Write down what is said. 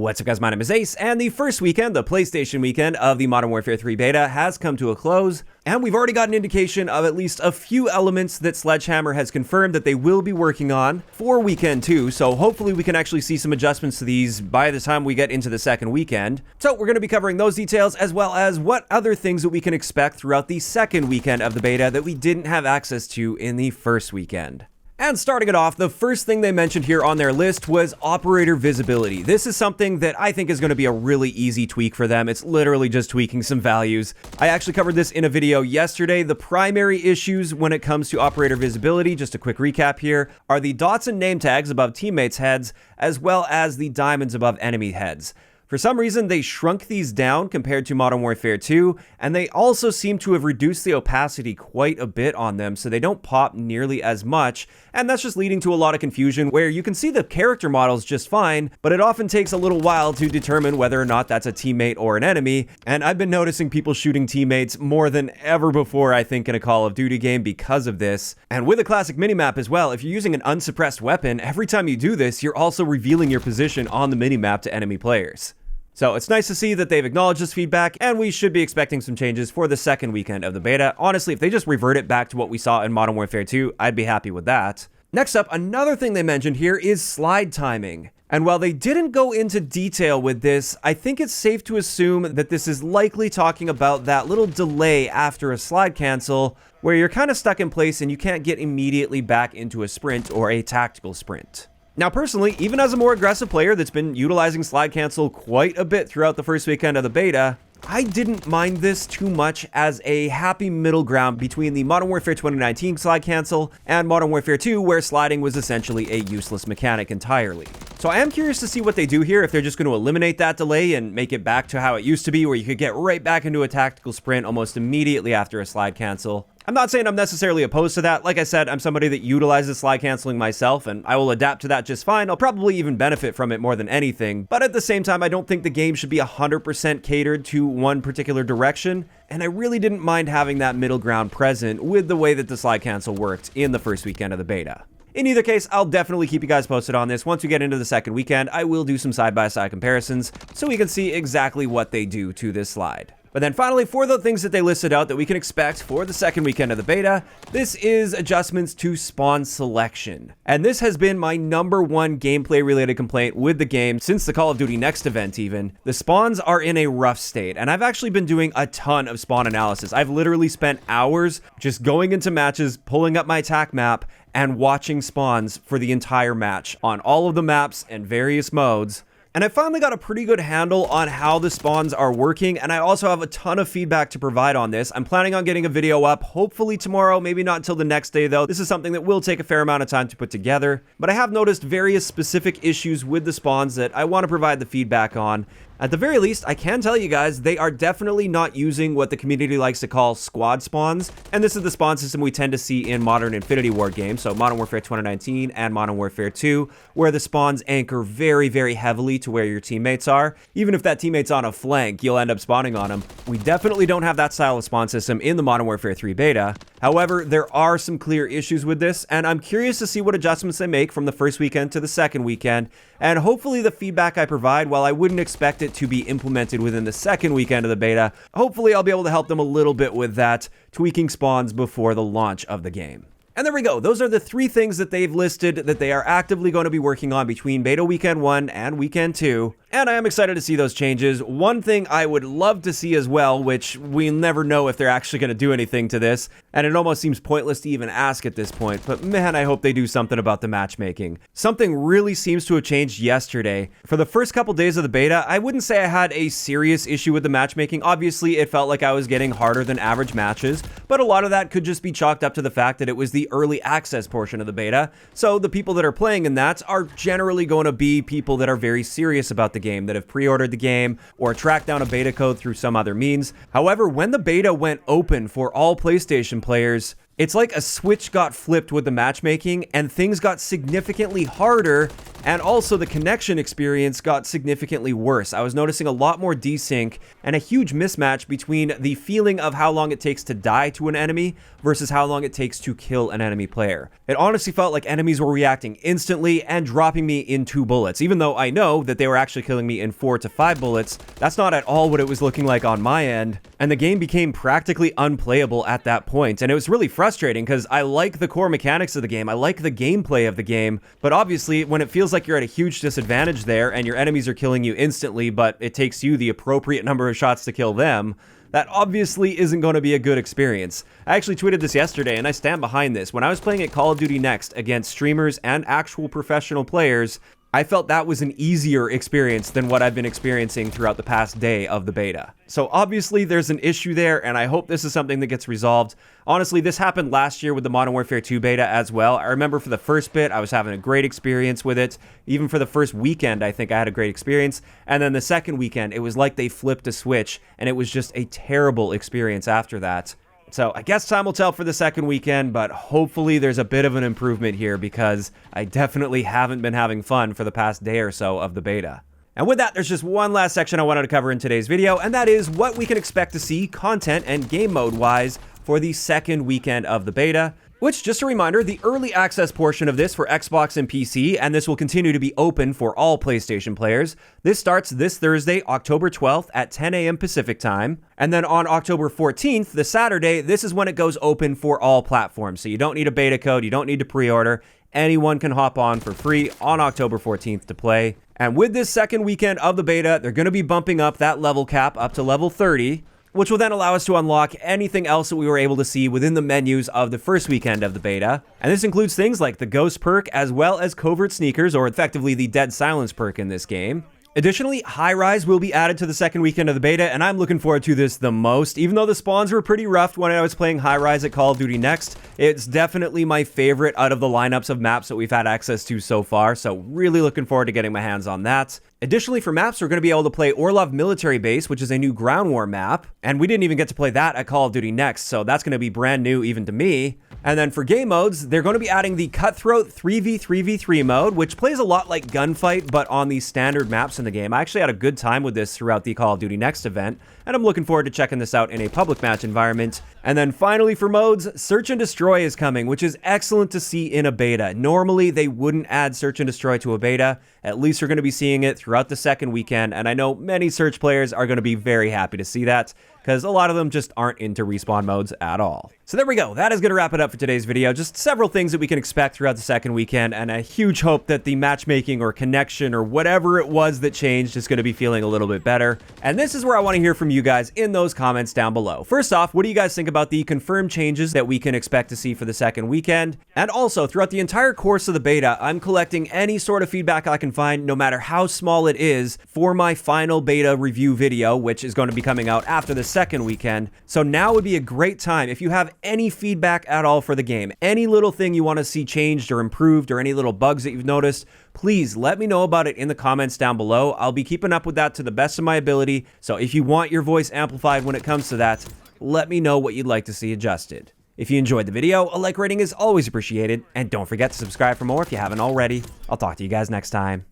What's up guys, my name is Ace, and the first weekend, the PlayStation weekend of the Modern Warfare 3 beta has come to a close, and we've already got an indication of at least a few elements that Sledgehammer has confirmed that they will be working on for weekend 2, so hopefully we can actually see some adjustments to these by the time we get into the second weekend. So we're going to be covering those details as well as what other things that we can expect throughout the second weekend of the beta that we didn't have access to in the first weekend. And starting it off, the first thing they mentioned here on their list was operator visibility. This is something that I think is going to be a really easy tweak for them. It's literally just tweaking some values. I actually covered this in a video yesterday. The primary issues when it comes to operator visibility, just a quick recap here, are the dots and name tags above teammates' heads, as well as the diamonds above enemy heads. For some reason, they shrunk these down compared to Modern Warfare 2, and they also seem to have reduced the opacity quite a bit on them, so they don't pop nearly as much, and that's just leading to a lot of confusion where you can see the character models just fine, but it often takes a little while to determine whether or not that's a teammate or an enemy, and I've been noticing people shooting teammates more than ever before, I think, in a Call of Duty game because of this. And with a classic minimap as well, if you're using an unsuppressed weapon, every time you do this, you're also revealing your position on the minimap to enemy players. So it's nice to see that they've acknowledged this feedback, and we should be expecting some changes for the second weekend of the beta. Honestly, if they just revert it back to what we saw in Modern Warfare 2, I'd be happy with that. Next up, another thing they mentioned here is slide timing. And while they didn't go into detail with this, I think it's safe to assume that this is likely talking about that little delay after a slide cancel, where you're kind of stuck in place and you can't get immediately back into a sprint or a tactical sprint. Now personally, even as a more aggressive player that's been utilizing slide cancel quite a bit throughout the first weekend of the beta, I didn't mind this too much as a happy middle ground between the Modern Warfare 2019 slide cancel and Modern Warfare 2, where sliding was essentially a useless mechanic entirely. So I am curious to see what they do here, if they're just going to eliminate that delay and make it back to how it used to be, where you could get right back into a tactical sprint almost immediately after a slide cancel. I'm not saying I'm necessarily opposed to that. Like I said, I'm somebody that utilizes slide canceling myself, and I will adapt to that just fine. I'll probably even benefit from it more than anything. But at the same time, I don't think the game should be 100% catered to one particular direction. And I really didn't mind having that middle ground present with the way that the slide cancel worked in the first weekend of the beta. In either case, I'll definitely keep you guys posted on this. Once we get into the second weekend, I will do some side-by-side comparisons so we can see exactly what they do to this slide. But then finally, for the things that they listed out that we can expect for the second weekend of the beta, this is adjustments to spawn selection. And this has been my #1 gameplay related complaint with the game since the Call of Duty Next event even. The spawns are in a rough state, and I've actually been doing a ton of spawn analysis. I've literally spent hours just going into matches, pulling up my attack map, and watching spawns for the entire match on all of the maps and various modes. And I finally got a pretty good handle on how the spawns are working, and I also have a ton of feedback to provide on this. I'm planning on getting a video up, hopefully tomorrow, maybe not until the next day though. This is something that will take a fair amount of time to put together, but I have noticed various specific issues with the spawns that I want to provide the feedback on. At the very least, I can tell you guys, they are definitely not using what the community likes to call squad spawns, and this is the spawn system we tend to see in modern Infinity Ward games, so Modern Warfare 2019 and Modern Warfare 2, where the spawns anchor very, very heavily to where your teammates are. Even if that teammate's on a flank, you'll end up spawning on them. We definitely don't have that style of spawn system in the Modern Warfare 3 beta. However, there are some clear issues with this, and I'm curious to see what adjustments they make from the first weekend to the second weekend, and hopefully the feedback I provide, while I wouldn't expect it to be implemented within the second weekend of the beta, hopefully I'll be able to help them a little bit with that, tweaking spawns before the launch of the game. And there we go. Those are the 3 things that they've listed that they are actively going to be working on between beta weekend 1 and weekend 2. And I am excited to see those changes. One thing I would love to see as well, which we'll never know if they're actually going to do anything to this, and it almost seems pointless to even ask at this point, but man, I hope they do something about the matchmaking. Something really seems to have changed yesterday. For the first couple days of the beta, I wouldn't say I had a serious issue with the matchmaking. Obviously, it felt like I was getting harder than average matches, but a lot of that could just be chalked up to the fact that it was the early access portion of the beta, so the people that are playing in that are generally going to be people that are very serious about the game, that have pre-ordered the game or tracked down a beta code through some other means. However, when the beta went open for all PlayStation players, It's like a switch got flipped with the matchmaking and things got significantly harder, and also the connection experience got significantly worse. I was noticing a lot more desync and a huge mismatch between the feeling of how long it takes to die to an enemy versus how long it takes to kill an enemy player. It honestly felt like enemies were reacting instantly and dropping me in 2 bullets. Even though I know that they were actually killing me in 4 to 5 bullets, that's not at all what it was looking like on my end. And the game became practically unplayable at that point. And it was really frustrating because I like the core mechanics of the game. I like the gameplay of the game. But obviously, when it feels like you're at a huge disadvantage there and your enemies are killing you instantly, but it takes you the appropriate number of shots to kill them, that obviously isn't going to be a good experience. I actually tweeted this yesterday, and I stand behind this. When I was playing at Call of Duty Next against streamers and actual professional players, I felt that was an easier experience than what I've been experiencing throughout the past day of the beta. So obviously there's an issue there, and I hope this is something that gets resolved. Honestly, this happened last year with the Modern Warfare 2 beta as well. I remember for the first bit, I was having a great experience with it. Even for the first weekend, I think I had a great experience. And then the second weekend, it was like they flipped a switch, and it was just a terrible experience after that. So I guess time will tell for the second weekend, but hopefully there's a bit of an improvement here because I definitely haven't been having fun for the past day or so of the beta. And with that, there's just one last section I wanted to cover in today's video, and that is what we can expect to see content and game mode wise for the second weekend of the beta. Which, just a reminder, the early access portion of this for Xbox and PC, and this will continue to be open for all PlayStation players. This starts this Thursday, October 12th at 10 a.m. Pacific time. And then on October 14th, the Saturday, this is when it goes open for all platforms. So you don't need a beta code, you don't need to pre-order. Anyone can hop on for free on October 14th to play. And with this second weekend of the beta, they're going to be bumping up that level cap up to level 30. Which will then allow us to unlock anything else that we were able to see within the menus of the first weekend of the beta. And this includes things like the Ghost perk, as well as Covert Sneakers, or effectively the Dead Silence perk in this game. Additionally, High Rise will be added to the second weekend of the beta, and I'm looking forward to this the most. Even though the spawns were pretty rough when I was playing High Rise at Call of Duty Next, it's definitely my favorite out of the lineups of maps that we've had access to so far, so really looking forward to getting my hands on that. Additionally, for maps, we're going to be able to play Orlov Military Base, which is a new ground war map, and we didn't even get to play that at Call of Duty Next, so that's going to be brand new even to me. And then for game modes, they're going to be adding the Cutthroat 3v3v3 mode, which plays a lot like Gunfight, but on the standard maps in the game. I actually had a good time with this throughout the Call of Duty Next event, and I'm looking forward to checking this out in a public match environment. And then finally for modes, Search and Destroy is coming, which is excellent to see in a beta. Normally, they wouldn't add Search and Destroy to a beta. At least we're going to be seeing it throughout the second weekend, and I know many Search players are going to be very happy to see that, because a lot of them just aren't into respawn modes at all. So there we go. That is going to wrap it up for today's video. Just several things that we can expect throughout the second weekend, and a huge hope that the matchmaking or connection or whatever it was that changed is going to be feeling a little bit better. And this is where I want to hear from you guys in those comments down below. First off, what do you guys think about the confirmed changes that we can expect to see for the second weekend? And also, throughout the entire course of the beta, I'm collecting any sort of feedback I can find, no matter how small it is, for my final beta review video, which is going to be coming out after the second weekend. So now would be a great time if you have any feedback at all for the game, any little thing you want to see changed or improved, or any little bugs that you've noticed, please let me know about it in the comments down below. I'll be keeping up with that to the best of my ability. So if you want your voice amplified when it comes to that, let me know what you'd like to see adjusted. If you enjoyed the video, a like rating is always appreciated, and don't forget to subscribe for more if you haven't already. I'll talk to you guys next time.